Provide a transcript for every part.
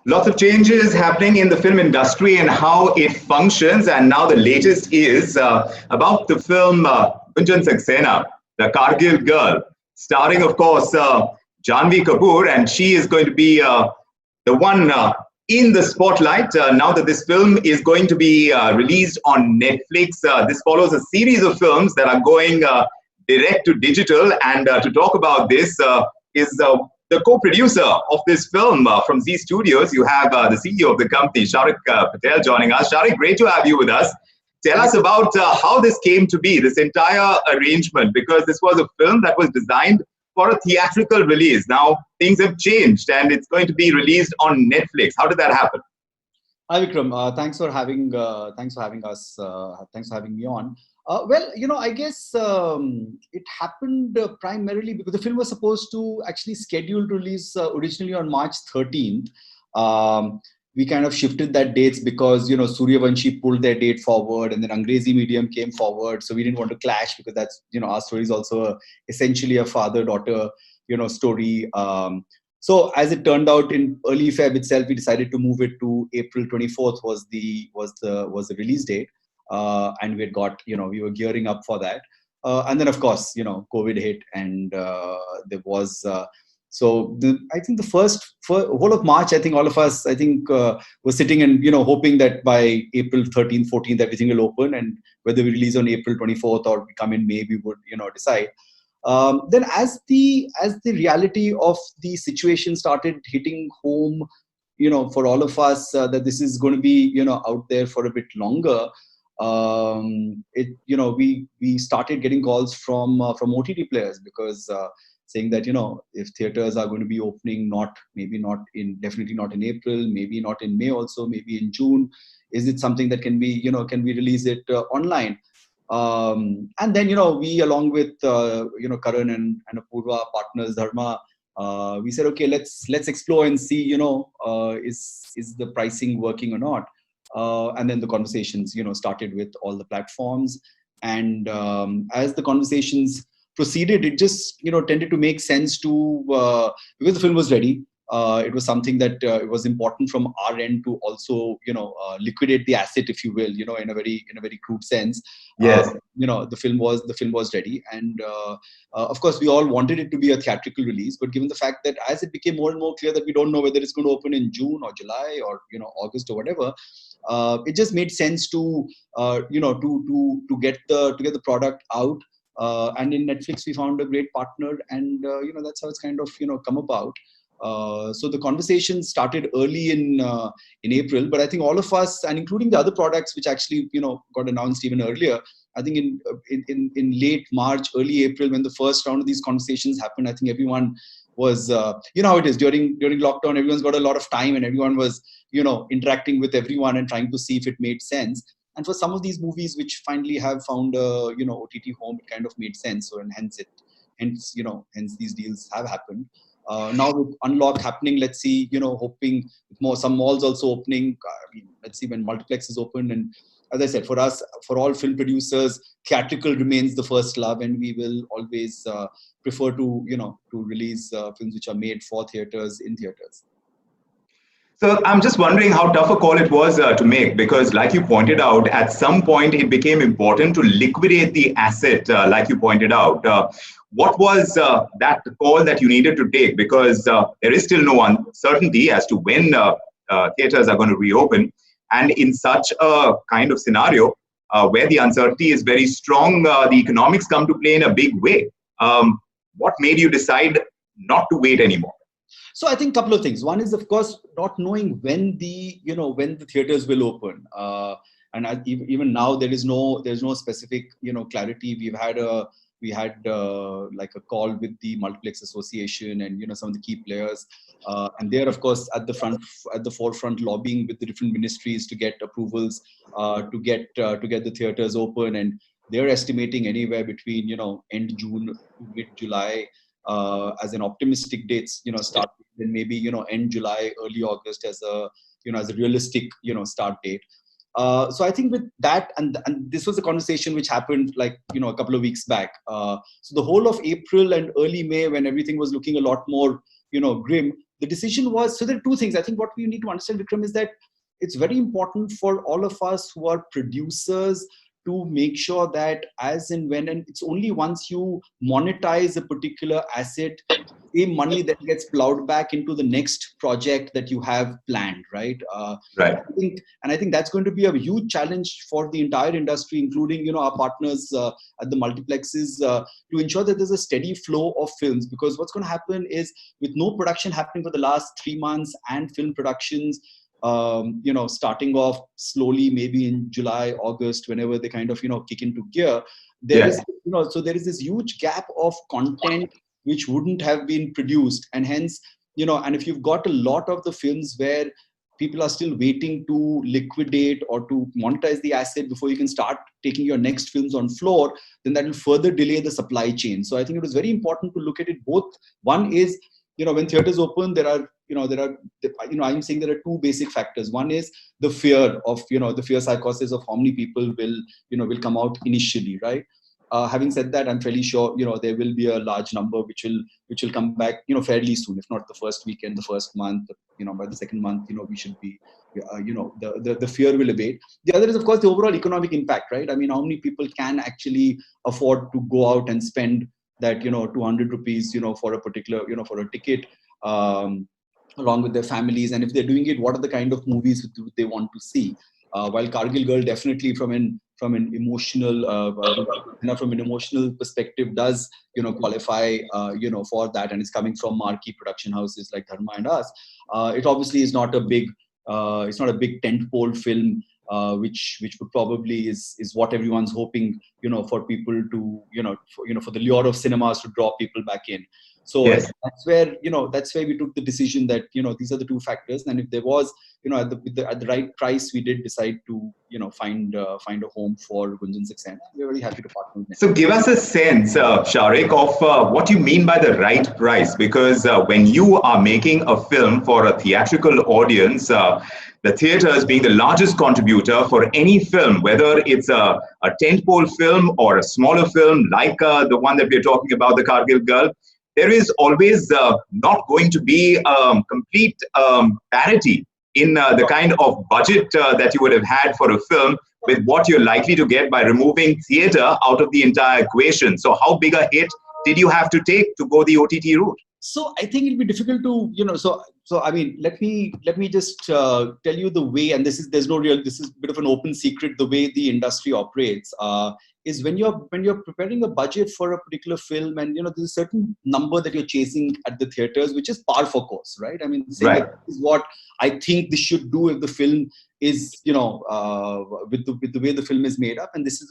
Lots of changes happening in the film industry and how it functions. And now the latest is about the film Gunjan Saxena, the Kargil girl, starring, of course, Janvi Kapoor. And she is going to be the one in the spotlight now that this film is going to be released on Netflix. This follows a series of films that are going direct to digital. And to talk about this is the co-producer of this film from Zee Studios. You have the CEO of the company, Sharik Patel, joining us. Sharik, great to have you with us. Tell us about how this came to be, this entire arrangement, because this was a film that was designed for a theatrical release. Now things have changed and it's going to be released on Netflix. How did that happen? Hi Vikram, thanks for having us. Thanks for having me on. Well, I guess it happened primarily because the film was supposed to actually schedule to release originally on March 13th. We kind of shifted that dates because Suryavanshi pulled their date forward, and then Angrezi Medium came forward. So we didn't want to clash because that's our story is also essentially a father-daughter story. So as it turned out, in early Feb itself, we decided to move it to April 24th was the release date, and we had got we were gearing up for that, and then of course COVID hit, and there was. I think the first whole of March, I think all of us, were sitting and hoping that by April 13th, 14th, everything will open, and whether we release on April 24th or we come in May, we would decide. Then as the reality of the situation started hitting home, for all of us, that this is going to be out there for a bit longer. We started getting calls from OTT players because. Saying that if theaters are going to be opening, definitely not in April, maybe not in May also, maybe in June, is it something that can be can we release it online? And then we, along with Karan and Apurva partners, Dharma, we said, okay, let's explore and see is the pricing working or not, and then the conversations started with all the platforms, and as the conversations proceeded, it just tended to make sense to because the film was ready. It was something that it was important from our end to also liquidate the asset, if you will, in a very crude sense. Yes. The film was ready, and of course we all wanted it to be a theatrical release. But given the fact that as it became more and more clear that we don't know whether it's going to open in June or July or August or whatever, it just made sense to to get the product out. And in Netflix, we found a great partner, and that's how it's kind of come about. So the conversation started early in April, but I think all of us, and including the other products which actually got announced even earlier, I think in late March, early April, when the first round of these conversations happened, I think everyone was how it is during lockdown. Everyone's got a lot of time, and everyone was interacting with everyone and trying to see if it made sense. And for some of these movies which finally have found a OTT home, it kind of made sense. So, and hence these deals have happened. Now with Unlock happening, let's see, hoping with some malls also opening. Let's see when multiplexes open. And as I said, for us, for all film producers, theatrical remains the first love, and we will always prefer to release films which are made for theaters in theaters. So I'm just wondering how tough a call it was to make, because like you pointed out, at some point it became important to liquidate the asset, like you pointed out. What was that call that you needed to take? Because there is still no uncertainty as to when theaters are going to reopen. And in such a kind of scenario where the uncertainty is very strong, the economics come to play in a big way. What made you decide not to wait anymore? So I think a couple of things. One is, of course, not knowing when the theaters will open. And even now there's no specific clarity. We had like a call with the Multiplex Association and some of the key players, and they're of course at the forefront lobbying with the different ministries to get approvals to get the theaters open, and they're estimating anywhere between end June to mid July as an optimistic dates start, then maybe end July, early August as a realistic start date. So I think with that, and this was a conversation which happened like a couple of weeks back. So the whole of April and early May, when everything was looking a lot more grim, the decision was, so there are two things. I think what we need to understand, Vikram, is that it's very important for all of us who are producers to make sure that as and when, and it's only once you monetize a particular asset, the money that gets plowed back into the next project that you have planned, right? Right. I think that's going to be a huge challenge for the entire industry, including, you know, our partners at the multiplexes, to ensure that there's a steady flow of films. Because what's going to happen is, with no production happening for the last 3 months and film productions, you know, starting off slowly, maybe in July, August, whenever they kind of, you know, kick into gear, there is, you know, so there is this huge gap of content which wouldn't have been produced. And hence, you know, and if you've got a lot of the films where people are still waiting to liquidate or to monetize the asset before you can start taking your next films on floor, then that will further delay the supply chain. So I think it was very important to look at it both. One is, you know, when theaters open, I'm saying there are two basic factors. One is the fear of, you know, the fear psychosis of how many people will come out initially, right? Having said that, I'm fairly sure, you know, there will be a large number which will come back, you know, fairly soon, if not the first weekend, the first month, you know, by the second month, you know, we should be, you know, the fear will abate. The other is, of course, the overall economic impact, right? I mean, how many people can actually afford to go out and spend that, you know, 200 rupees, you know, for a particular, you know, for a ticket, along with their families, and if they're doing it, what are the kind of movies they want to see? While Kargil Girl definitely from an emotional from an emotional perspective does, you know, qualify, you know, for that, and it's coming from marquee production houses like Dharma and us. It obviously is not a big tentpole film, which would probably is what everyone's hoping, you know, for people to, for the lure of cinemas to draw people back in. So Yes. that's where we took the decision that, you know, these are the two factors, and if there was, you know, at the right price, we did decide to, you know, find a home for Gunjan Saxena. We're very happy to partner with them. So give us a sense, Sharik, of what you mean by the right price, because when you are making a film for a theatrical audience, the theaters being the largest contributor for any film, whether it's a tentpole film or a smaller film like the one that we're talking about, The Kargil Girl, there is always not going to be complete parity in the kind of budget that you would have had for a film with what you're likely to get by removing theater out of the entire equation. So how big a hit did you have to take to go the OTT route? So I think it'll be difficult to, you know, so I mean, let me just tell you the way, and this is a bit of an open secret, the way the industry operates, is when you're preparing a budget for a particular film, and, you know, there's a certain number that you're chasing at the theaters, which is par for course, right? I mean, saying Right. that this is what I think this should do if the film is, you know, with the way the film is made up, and this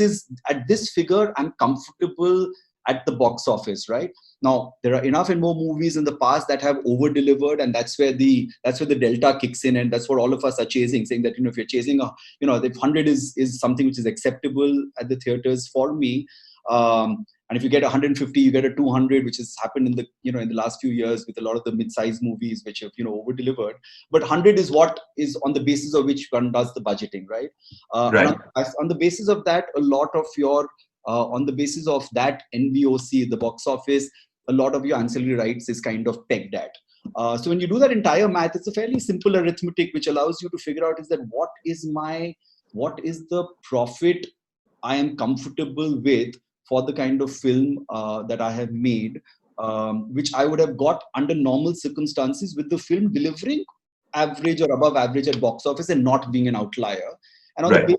is at this figure, I'm comfortable at the box office, right? Now, there are enough and more movies in the past that have over-delivered, and that's where the delta kicks in, and that's what all of us are chasing, saying that, you know, if you're chasing if 100 is something which is acceptable at the theaters for me, and if you get 150, you get a 200, which has happened in the last few years with a lot of the mid-sized movies which have, you know, over-delivered. But 100 is what is on the basis of which one does the budgeting, right? Right. And on the basis of that, a lot of your on the basis of that NBOC, the box office, a lot of your ancillary rights is kind of pegged at. So when you do that entire math, it's a fairly simple arithmetic which allows you to figure out is that what is the profit I am comfortable with for the kind of film that I have made, which I would have got under normal circumstances with the film delivering average or above average at box office and not being an outlier. And on Right. the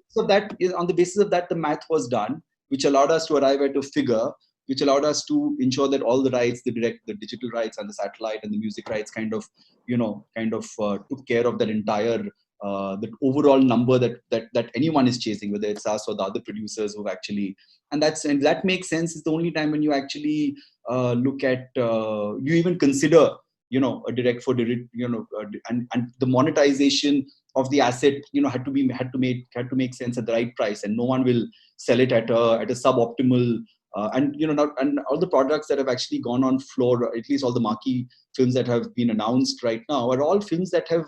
basis of that, the math was done, which allowed us to arrive at a figure, which allowed us to ensure that all the rights, the digital rights and the satellite and the music rights kind of took care of that entire, the overall number that anyone is chasing, whether it's us or the other producers who've actually, and that makes sense. It's the only time when you actually look at, you even consider, you know, a direct for direct, you know, and the monetization of the asset, you know, had to make sense at the right price, and no one will sell it at a suboptimal. And, you know, and all the products that have actually gone on floor, or at least all the marquee films that have been announced right now, are all films that have,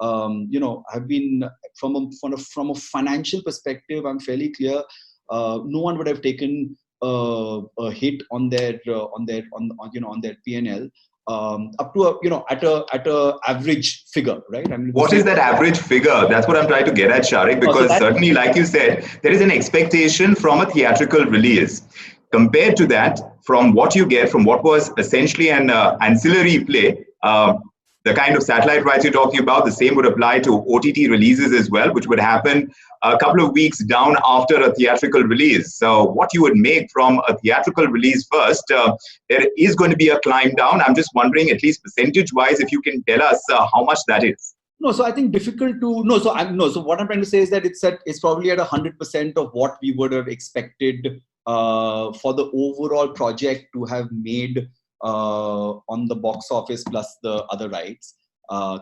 have been from a financial perspective. I'm fairly clear. No one would have taken a hit on their P&L up to a, at a average figure, right? I mean, what is that average figure? That's what I'm trying to get at, Sharik, because certainly, like you said, there is an expectation from a theatrical release. Compared to that, from what you get from what was essentially an ancillary play, the kind of satellite rights you're talking about, the same would apply to OTT releases as well, which would happen a couple of weeks down after a theatrical release. So what you would make from a theatrical release first, there is going to be a climb down. I'm just wondering, at least percentage-wise, if you can tell us how much that is. No, so I think difficult to no. So I'm no. So what I'm trying to say is that it's probably at 100% of what we would have expected for the overall project to have made on the box office plus the other rights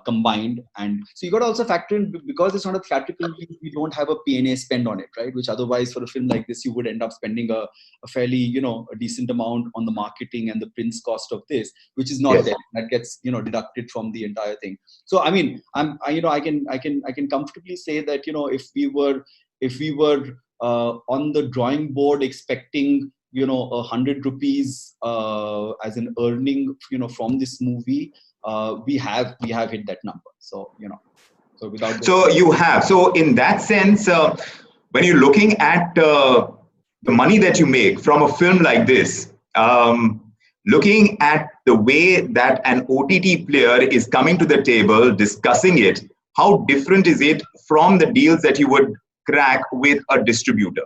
combined. And so you got to also factor in, because it's not a theatrical release, we don't have a P&A spend on it, right? Which otherwise for a film like this, you would end up spending a fairly, a decent amount on the marketing and the prints cost of this, which is not there. That gets, deducted from the entire thing. So, I mean, I can comfortably say that, if we were on the drawing board expecting, 100 rupees as an earning, from this movie, we have hit that number. So, so without. So you have. So in that sense, when you're looking at the money that you make from a film like this, looking at the way that an OTT player is coming to the table, discussing it, how different is it from the deals that you would crack with a distributor?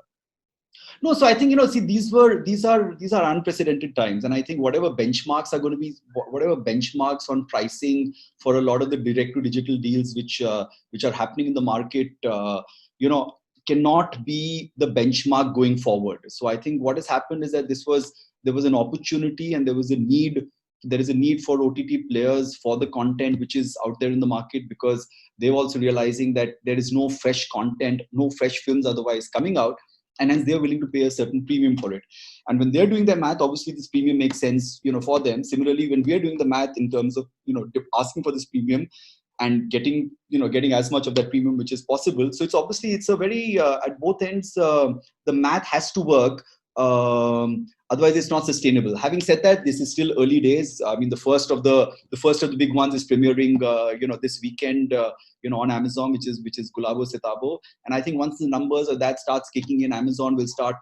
No, so I think, see, these are unprecedented times. And I think whatever benchmarks are going to be, whatever benchmarks on pricing for a lot of the direct to digital deals, which are happening in the market, cannot be the benchmark going forward. So I think what has happened is that there was an opportunity and there is a need for OTT players for the content which is out there in the market, because they're also realizing that there is no fresh content, no fresh films otherwise coming out. And hence they're willing to pay a certain premium for it. And when they're doing their math, obviously this premium makes sense, for them. Similarly, when we're doing the math in terms of, asking for this premium and getting as much of that premium which is possible. So it's a very, at both ends, the math has to work. Otherwise it's not sustainable. Having said that, this is still early days. I mean, the first of the big ones is premiering, this weekend, on Amazon, which is Gulabo Sitabo. And I think once the numbers of that starts kicking in, Amazon will start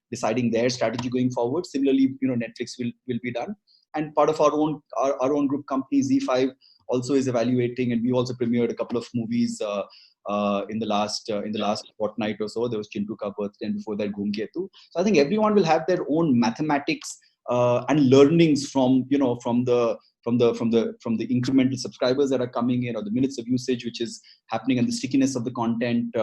deciding their strategy going forward. Similarly, Netflix will be done. And part of our own group company, Z5, also is evaluating, and we also premiered a couple of movies in the last fortnight or so. There was Chintu Ka birthday, and before that Dhoomketu. So I think everyone will have their own mathematics and learnings from the incremental subscribers that are coming in, or the minutes of usage which is happening, and the stickiness of the content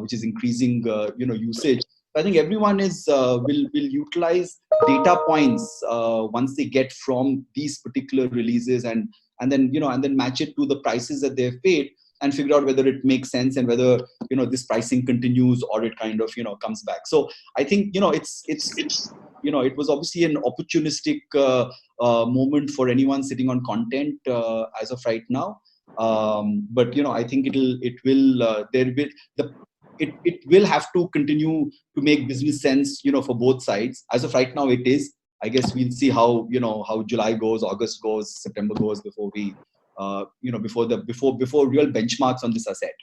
which is increasing usage. I think everyone will utilize data points once they get from these particular releases, and then match it to the prices that they've paid, and figure out whether it makes sense and whether this pricing continues or it kind of comes back. So I think it was obviously an opportunistic moment for anyone sitting on content as of right now. But I think it will have to continue to make business sense for both sides. As of right now, it is. I guess we'll see how July goes, August goes, September goes before we before real benchmarks on this are set.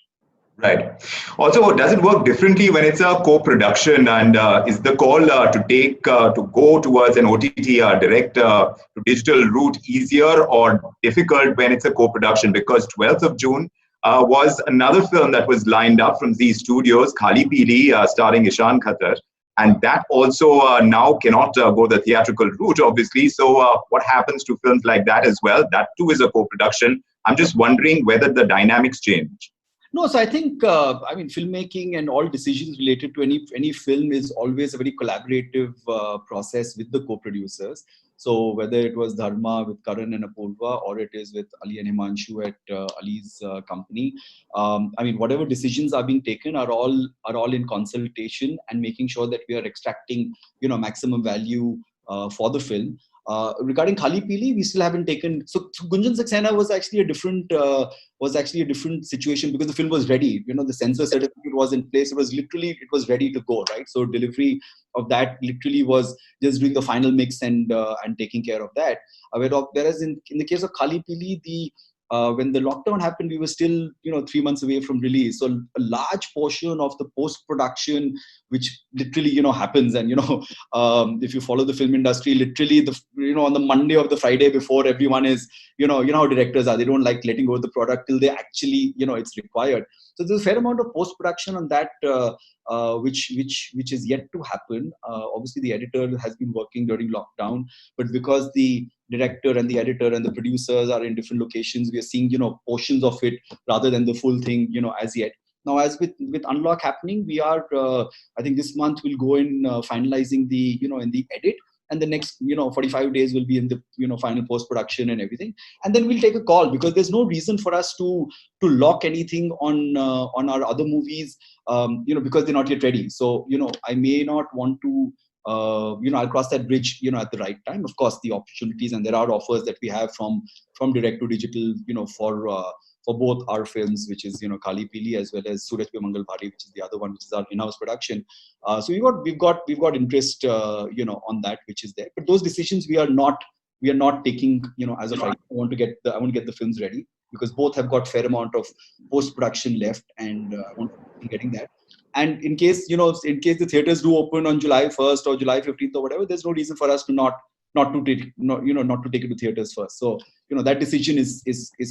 Right. Also, does it work differently when it's a co-production, and is the call to go towards an OTT direct to digital route easier or difficult when it's a co-production? Because 12th of June was another film that was lined up from Zee Studios, Khali Pili, starring Ishan Khatter. And that also now cannot go the theatrical route, obviously. So what happens to films like that as well? That too is a co-production. I'm just wondering whether the dynamics change. No, so I think, filmmaking and all decisions related to any film is always a very collaborative process with the co-producers. So whether it was Dharma with Karan and Apurva, or it is with Ali and Himanshu at Ali's company, whatever decisions are being taken are all in consultation and making sure that we are extracting maximum value for the film. Regarding Khali Pili, we still haven't taken. So Gunjan Saxena was actually a different situation because the film was ready. The censor certificate was in place. It was ready to go, right? So delivery of that literally was just doing the final mix and taking care of that. Whereas in the case of Khali Pili, when the lockdown happened, we were still 3 months away from release. So a large portion of the post production, which literally happens, and if you follow the film industry, literally on the Monday or the Friday before, everyone is how directors are. They don't like letting go of the product till they actually it's required. So there's a fair amount of post production on that, which is yet to happen. Obviously, the editor has been working during lockdown, but because the director and the editor and the producers are in different locations, we are seeing portions of it rather than the full thing as yet. Now, as with Unlock happening, we are I think this month we'll go in finalizing the in the edit, and the next 45 days will be in the final post production and everything, and then we'll take a call, because there's no reason for us to lock anything on our other movies, because they're not yet ready. So I may not want to I'll cross that bridge at the right time. Of course, the opportunities, and there are offers that we have from direct to digital for both our films, which is Kali Pili, as well as Suraj Pe Mangal Bhari, which is the other one, which is our in-house production. So we've got interest on that, which is there. But those decisions we are not taking as of right. I want to get the films ready, because both have got fair amount of post production left, and I want to getting that. And in case the theaters do open on July 1st or July 15th or whatever, there's no reason for us to not to take it to theaters first. So that decision is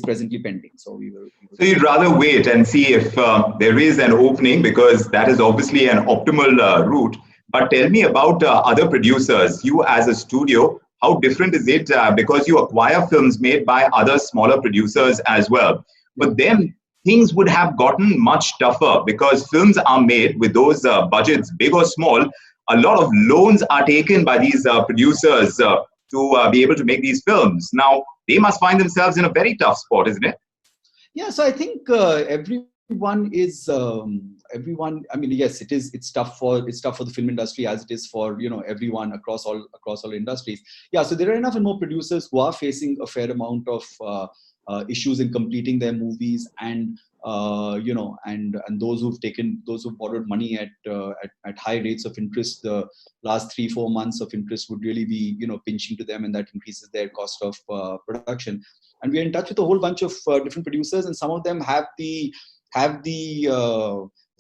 presently pending. So we will. So you'd rather wait and see if there is an opening, because that is obviously an optimal route. But tell me about other producers. You as a studio, how different is it? Because you acquire films made by other smaller producers as well. But then things would have gotten much tougher, because films are made with those budgets, big or small. A lot of loans are taken by these producers to be able to make these films. Now, they must find themselves in a very tough spot, isn't it? Yeah, so I think everyone is everyone. I mean, yes, it's tough for the film industry, as it is for everyone across all industries. Yeah, so there are enough and more producers who are facing a fair amount of issues in completing their movies, and and those who've borrowed money at high rates of interest. The last 3-4 months of interest would really be pinching to them, and that increases their cost of production. And we're in touch with a whole bunch of different producers, and some of them have the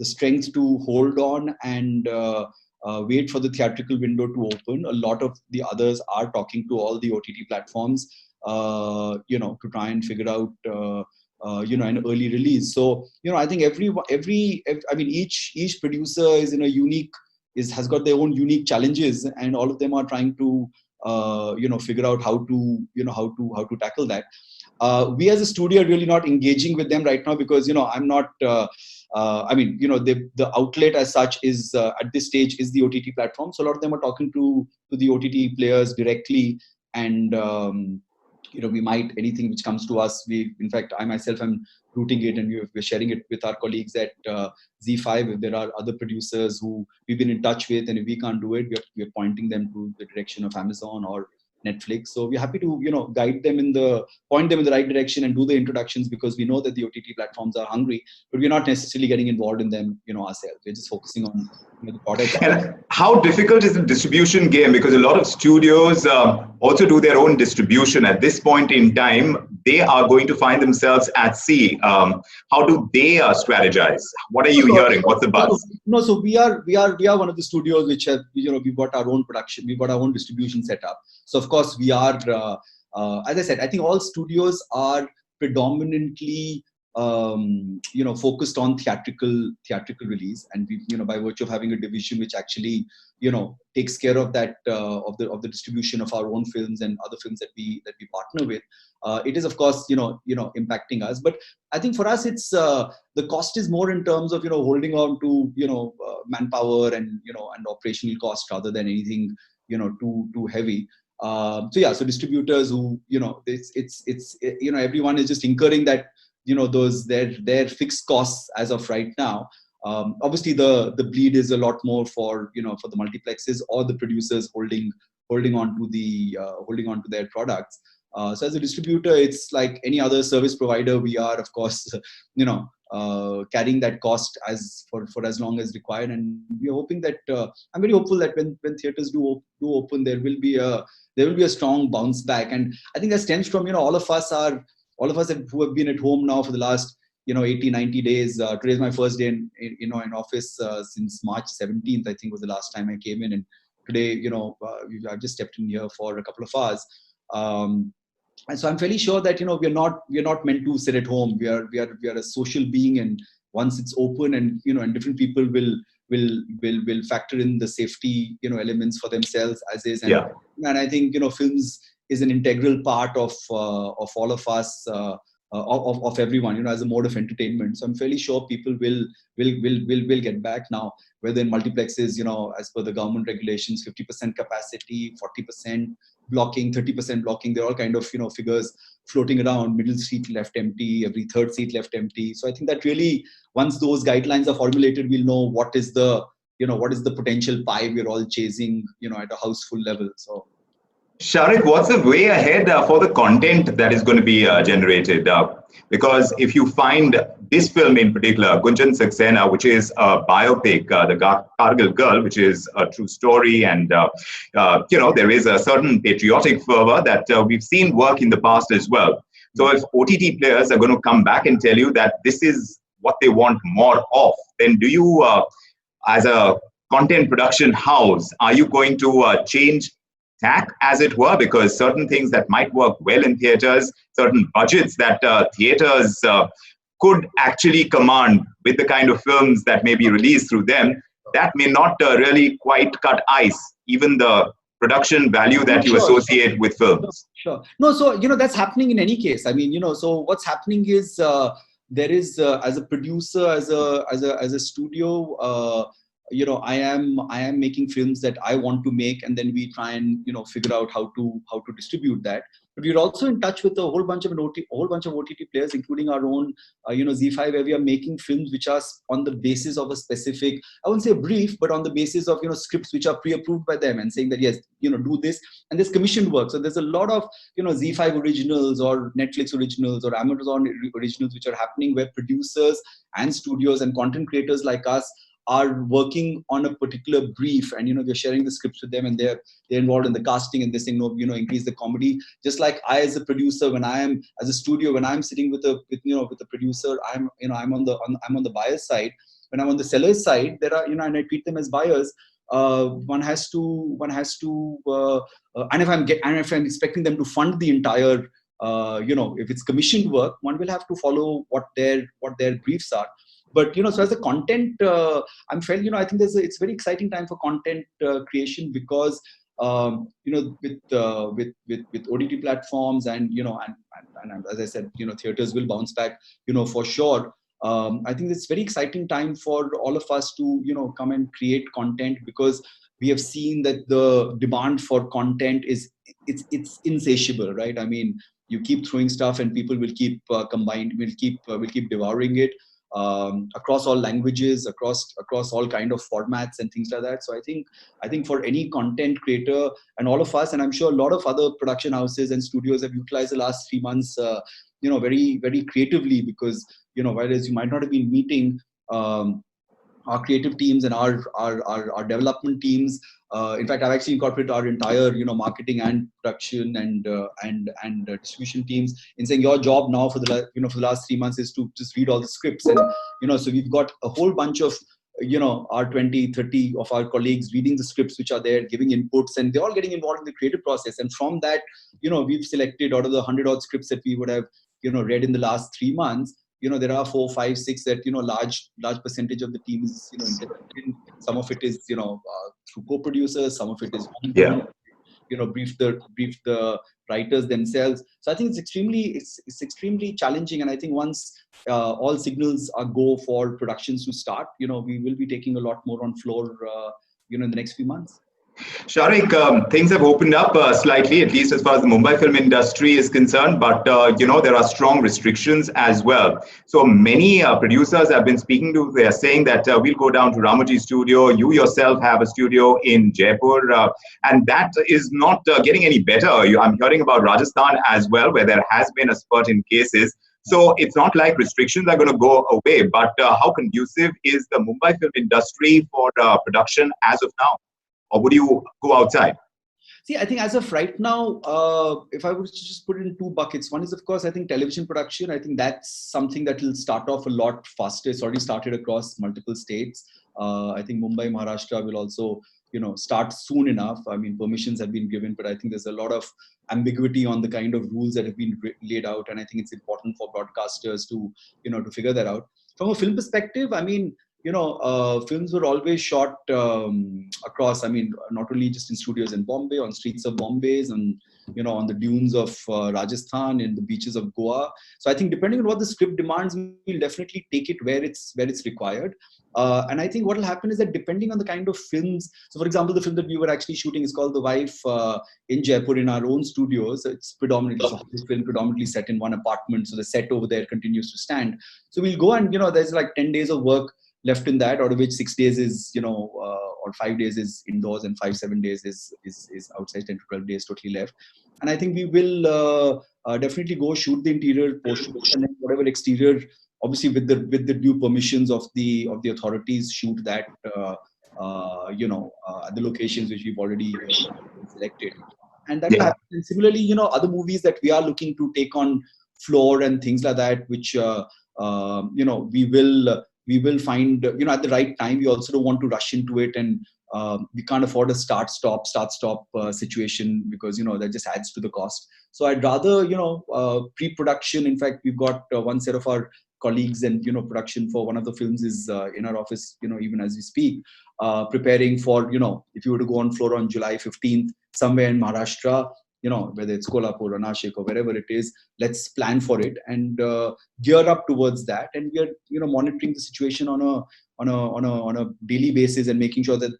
strength to hold on and wait for the theatrical window to open. A lot of the others are talking to all the OTT platforms, to try and figure out an early release. So I think each producer is in a unique has got their own unique challenges, and all of them are trying to figure out how to tackle that. We as a studio are really not engaging with them right now, because I'm not the outlet as such is at this stage is the OTT platform. So a lot of them are talking to the OTT players directly, and we might, anything which comes to us, in fact, I myself am routing it, and we're sharing it with our colleagues at ZEE5. If there are other producers who we've been in touch with, and if we can't do it, we're pointing them to the direction of Amazon or Netflix. So we're happy to point them in the right direction and do the introductions, because we know that the OTT platforms are hungry, but we're not necessarily getting involved in them ourselves. We're just focusing on the product. And how difficult is the distribution game? Because a lot of studios also do their own distribution. At this point in time, they are going to find themselves at sea. How do they strategize? What are you hearing? What's the buzz? No, so we are one of the studios which have we've got our own production, we've got our own distribution set up. So of course we are, as I said, I think all studios are predominantly focused on theatrical release, and we, by virtue of having a division which actually takes care of that of the distribution of our own films and other films that we partner with. It is of course impacting us, but I think for us it's the cost is more in terms of holding on to manpower and and operational cost, rather than anything too heavy. So distributors who it's everyone is just incurring that those their fixed costs as of right now. Obviously the bleed is a lot more for for the multiplexes or the producers holding holding on to their products. So as a distributor, it's like any other service provider. We are, of course, carrying that cost for as long as required, and we are hoping that I'm very hopeful that when theaters do open, there will be a strong bounce back. And I think that stems from all of us who have been at home now for the last 80, 90 days. Today is my first day in office since March 17th. I think was the last time I came in, and today I've just stepped in here for a couple of hours. And so I'm fairly sure that we're not meant to sit at home. We are a social being, and once it's open, and and different people will factor in the safety elements for themselves as is. And and I think films is an integral part of all of us, of everyone, as a mode of entertainment. So I'm fairly sure people will get back now, whether in multiplexes, as per the government regulations, 50% capacity, 40% blocking, 30% blocking. There are all kind of figures floating around. Middle seat left empty, every third seat left empty. So I think that really, once those guidelines are formulated, we'll know what is the potential pie we're all chasing, at a houseful level. So Sharik, what's the way ahead for the content that is going to be generated? Because if you find this film in particular, Gunjan Saxena, which is a biopic, the Kargil Girl, which is a true story, and there is a certain patriotic fervor that we've seen work in the past as well. So if OTT players are going to come back and tell you that this is what they want more of, then do you, as a content production house, are you going to change tack, as it were, because certain things that might work well in theaters, certain budgets that theaters could actually command with the kind of films that may be released through them, that may not really quite cut ice, even the production value that you associate with films. Sure. No, so that's happening in any case. I mean, so what's happening is there is as a producer, as a studio, I am making films that I want to make, and then we try and figure out how to distribute that. But we're also in touch with a whole bunch of OTT players, including our own ZEE5, where we are making films which are on the basis of a specific, I won't say a brief, but on the basis of scripts which are pre-approved by them, and saying that yes, do this, and there's commissioned work. So there's a lot of ZEE5 originals or Netflix originals or Amazon originals which are happening, where producers and studios and content creators like us are working on a particular brief, and we're sharing the scripts with them, and they're involved in the casting, and they're saying, no, increase the comedy. Just like I, as a producer, as a studio, when I'm sitting with a producer, I'm on the buyer's side. When I'm on the seller's side, there are and I treat them as buyers. One has to and if I'm expecting them to fund the entire if it's commissioned work, one will have to follow what their briefs are. But so as a content, I'm fairly, I think it's a very exciting time for content creation, because with OTT platforms and and as I said, theaters will bounce back, for sure. I think it's very exciting time for all of us to come and create content, because we have seen that the demand for content is it's insatiable, right? I mean, you keep throwing stuff, and people will keep will keep devouring it. Across all languages, across all kind of formats and things like that. So I think for any content creator and all of us, and I'm sure a lot of other production houses and studios have utilized the last 3 months, very, very creatively, because whereas you might not have been meeting our creative teams and our development teams. In fact, I've actually incorporated our entire marketing and production and distribution teams in saying, your job now for the last 3 months is to just read all the scripts, and so we've got a whole bunch of our 20, 30 of our colleagues reading the scripts which are there, giving inputs, and they're all getting involved in the creative process. And from that, we've selected out of the 100 odd scripts that we would have read in the last 3 months. There are 4, 5, 6 that large percentage of the team is interested in. Some of it is through co-producers, some of it is brief the writers themselves. So I think it's extremely challenging, and I think once all signals are go for productions to start, we will be taking a lot more on floor in the next few months. Sharik, things have opened up slightly, at least as far as the Mumbai film industry is concerned, but there are strong restrictions as well. So many producers I've been speaking to, they are saying that we'll go down to Ramoji studio. You yourself have a studio in Jaipur, and that is not getting any better. I'm hearing about Rajasthan as well, where there has been a spurt in cases. So it's not like restrictions are going to go away, but how conducive is the Mumbai film industry for production as of now? Or would you go outside? See, I think as of right now, if I was to just put it in two buckets, one is, of course, I think television production. I think that's something that will start off a lot faster. It's already started across multiple states. I think Mumbai, Maharashtra will also, start soon enough. I mean, permissions have been given, but I think there's a lot of ambiguity on the kind of rules that have been laid out. And I think it's important for broadcasters to, to figure that out. From a film perspective, I mean, films were always shot across, I mean, not only just in studios in Bombay, on streets of Bombay, and, on the dunes of Rajasthan, in the beaches of Goa. So I think depending on what the script demands, we'll definitely take it where it's required. And I think what will happen is that depending on the kind of films, so for example, the film that we were actually shooting is called The Wife in Jaipur in our own studios. It's predominantly, so this film predominantly set in one apartment. So the set over there continues to stand. So we'll go and, there's like 10 days of work left in that, out of which 6 days is, or 5 days is indoors and 7 days is outside, 10 to 12 days totally left. And I think we will definitely go shoot the interior portion, and then whatever exterior, obviously with the due permissions of the authorities, shoot that, at the locations which we've already selected. And that will happen. And similarly, other movies that we are looking to take on floor and things like that, which, we will find, at the right time. We also don't want to rush into it, and we can't afford a start-stop situation, because, that just adds to the cost. So I'd rather, pre-production. In fact, we've got one set of our colleagues and, production for one of the films is in our office, even as we speak, preparing for, if you were to go on floor on July 15th, somewhere in Maharashtra, whether it's Kolhapur or Nashik or wherever it is, let's plan for it and gear up towards that. And we are, monitoring the situation on a daily basis, and making sure that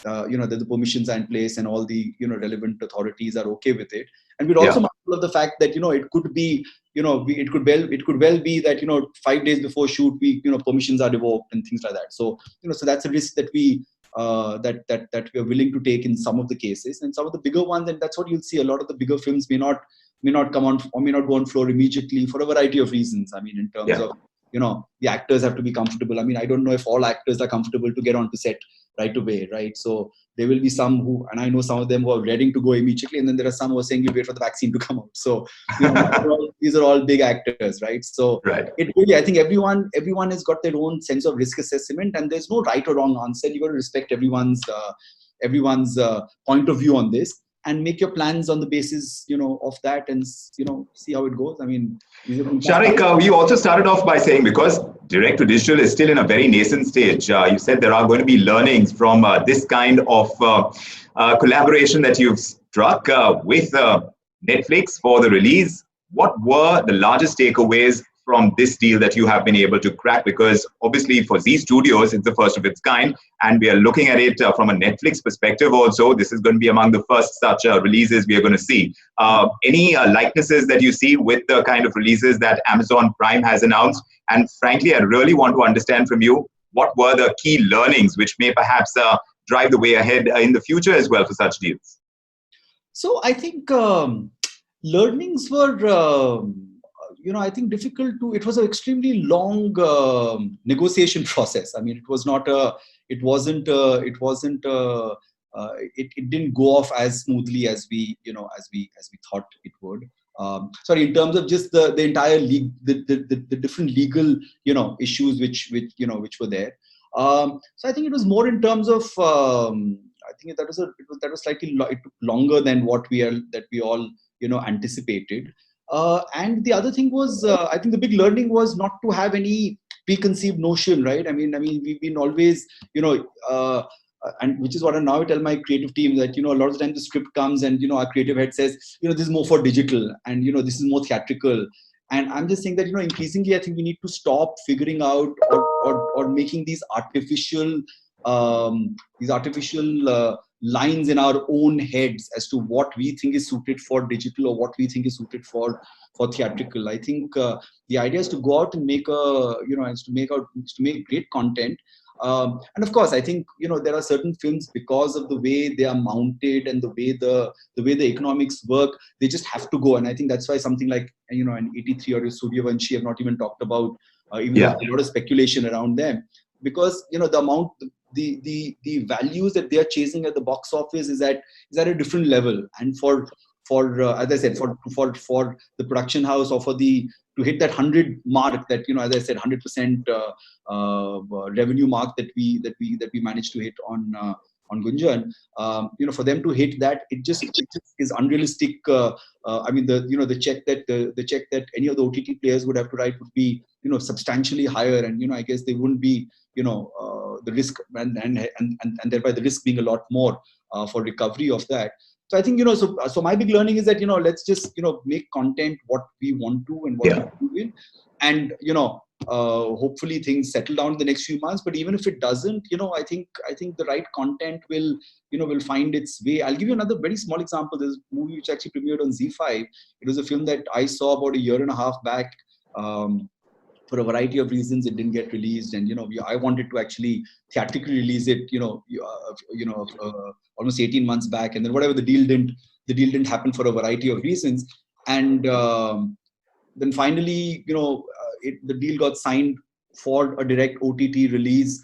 that the permissions are in place and all the, relevant authorities are okay with it. And we're also mindful of the fact that, it could be, it could well be that, 5 days before shoot, permissions are revoked and things like that. So, so that's a risk that we that we are willing to take in some of the cases. And some of the bigger ones, and that's what you'll see, a lot of the bigger films may not come on, or may not go on floor immediately for a variety of reasons. I mean, in terms of, the actors have to be comfortable. I mean, I don't know if all actors are comfortable to get onto set right away, right? So there will be some who, and I know some of them who are ready to go immediately, and then there are some who are saying you wait for the vaccine to come out. So these are all big actors, right? So it really, I think everyone has got their own sense of risk assessment, and there's no right or wrong answer. You got to respect everyone's point of view on this, and make your plans on the basis, of that, and see how it goes. I mean, Sharik, you also started off by saying, because direct to digital is still in a very nascent stage, you said there are going to be learnings from this kind of collaboration that you've struck with Netflix for the release. What were the largest takeaways from this deal that you have been able to crack? Because obviously for Zee Studios, it's the first of its kind, and we are looking at it from a Netflix perspective also. This is going to be among the first such releases we are going to see. Any likenesses that you see with the kind of releases that Amazon Prime has announced? And frankly, I really want to understand from you, what were the key learnings which may perhaps drive the way ahead in the future as well for such deals? So I think learnings were... I think difficult to. It was an extremely long negotiation process. I mean, it didn't go off as smoothly as we thought it would. Sorry, in terms of just the entire league, the different legal, issues which were there. So I think it was more in terms of. I think that was slightly. It took longer than what we all anticipated. And the other thing was, I think the big learning was not to have any preconceived notion, right? I mean, we've been always, and which is what I now tell my creative team, that, a lot of the time the script comes and, our creative head says, this is more for digital, and, this is more theatrical. And I'm just saying that, increasingly, I think we need to stop figuring out or making these artificial lines in our own heads as to what we think is suited for digital or what we think is suited for theatrical. I think the idea is to go out and make make great content. And of course, I think there are certain films, because of the way they are mounted and the way the economics work, they just have to go. And I think that's why something like an 83 or a Suryavanshi have not even talked about, even though there's a lot of speculation around them, because the amount, the values that they are chasing at the box office is at a different level. And for as I said, for the production house, or to hit that 100 mark, that as I said, 100% revenue mark that we managed to hit on Gunjan, for them to hit that, it just is unrealistic. I mean, the check that any of the OTT players would have to write would be substantially higher, and I guess they wouldn't be the risk and thereby the risk being a lot more for recovery of that. So I think so my big learning is that let's just make content what we want to and what we will, and hopefully things settle down in the next few months. But even if it doesn't, I think the right content will find its way. I'll give you another very small example. There's a movie which actually premiered on ZEE5. It was a film that I saw about a year and a half back. For a variety of reasons, it didn't get released, and I wanted to actually theatrically release it, almost 18 months back, and then whatever, the deal didn't happen for a variety of reasons, and then finally, the deal got signed for a direct OTT release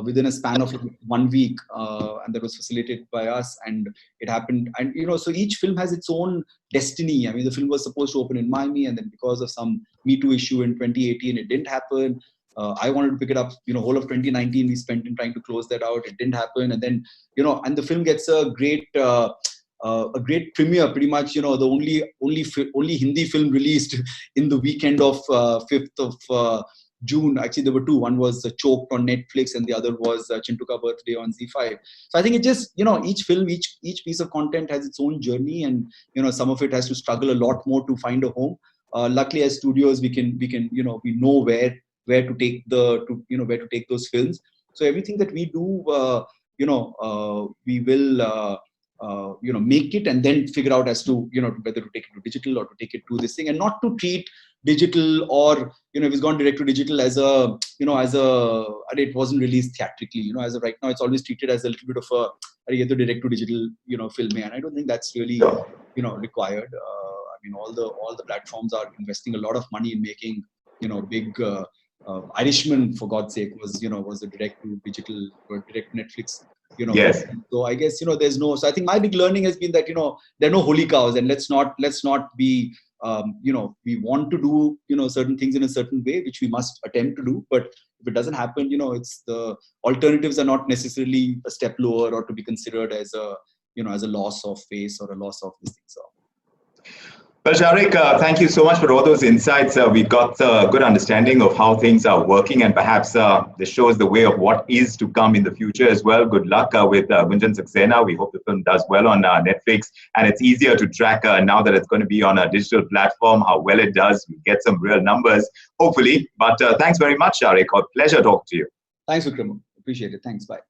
within a span of 1 week, and that was facilitated by us, and it happened. And so each film has its own destiny. I mean, the film was supposed to open in Miami, and then because of some Me Too issue in 2018, it didn't happen. I wanted to pick it up, whole of 2019 we spent in trying to close that out. It didn't happen, and then and the film gets a great premiere, pretty much. The only Hindi film released in the weekend of 5th of June. Actually, there were two. One was Choked on Netflix, and the other was Chintuka Birthday on ZEE5. So I think it just, each film, each piece of content has its own journey, and some of it has to struggle a lot more to find a home. Luckily, as studios, we know where to take where to take those films. So everything that we do, we will make it, and then figure out as to whether to take it to digital or to take it to this thing, and not to treat digital, or if it's gone direct to digital as a it wasn't released theatrically. As of right now, it's always treated as a little bit of a direct to digital film, and I don't think that's really required. I mean, all the platforms are investing a lot of money in making big. Irishman, for God's sake, was a direct to digital or direct to Netflix. Yes. So I guess there's no. So I think my big learning has been that there are no holy cows, and let's not be we want to do certain things in a certain way, which we must attempt to do. But if it doesn't happen, it's the alternatives are not necessarily a step lower or to be considered as a as a loss of face or a loss of this thing. So. Well, Sharik, thank you so much for all those insights. We've got a good understanding of how things are working, and perhaps this shows the way of what is to come in the future as well. Good luck with Gunjan Saxena. We hope the film does well on Netflix, and it's easier to track now that it's going to be on a digital platform, how well it does. We get some real numbers, hopefully. But thanks very much, Sharik. A pleasure talking to you. Thanks, Vikram. Appreciate it. Thanks. Bye.